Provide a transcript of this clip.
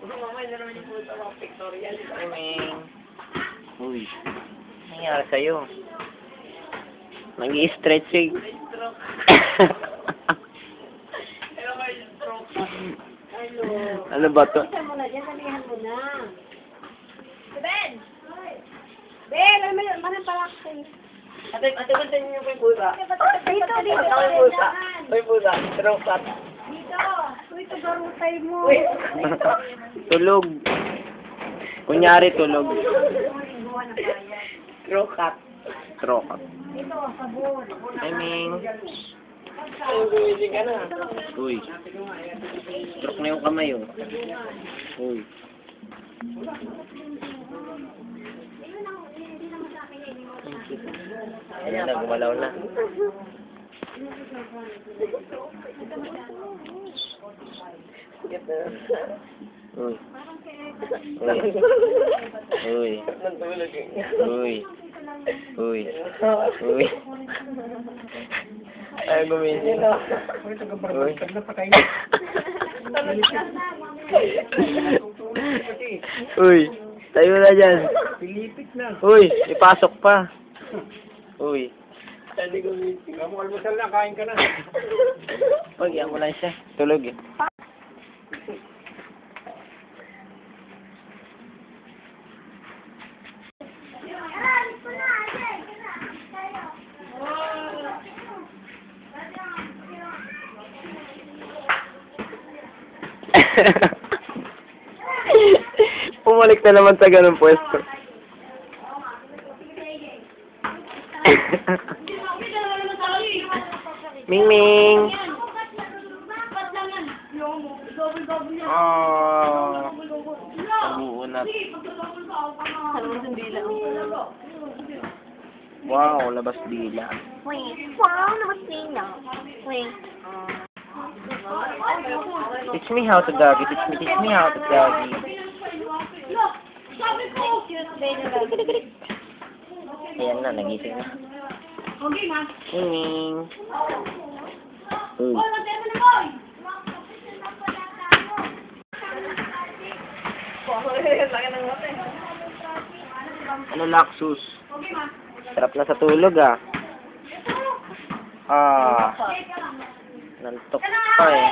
Mamay na naman yung puto mga pictorial. Ming. Uy. Nangyari sa'yo? Nag-i-stretching. Ano ba to? Isa mo na dyan, sabihan mo na. Ben! Ben, alam mo yun, manang palaksin. Ate, bantayan niyo po yung pusa. Dito, dito. Ate, yung pusa. Yung pusa. Throw cut. Dito. Uy, tagarutay mo. Wait. Tulog. Kunyari tulog. Throw cut. Stroke. Dito, sabon. Hi, Ming. Ay, gumising ka na. Uy. Stroke na yung kamay, oh. Uy. Ayan na, gumalaw na. Uy. Uy. Uy. Nantulog eh. Uy. Uy. Uy. Ay, gumising na. Uy. Uy. Tayo na dyan. Pilipit na. Uy. Ipasok pa. Uy. Hindi gumising. Kamu almusal na, kain ka na. Pag-iyan mo lang siya. Tulog eh. Pumalik na naman sa ganung pwesto. Ming Ming. Oh. Nabuunat. Wow, labas dila. Wow, naman sila. Wait. Teach me how to doggy. Teach me how to doggy. Ayan na, nagising na. Ming Ming. Uy. Ano Laxus? Sarap na sa tulog ah. Ah. Nantok pa eh.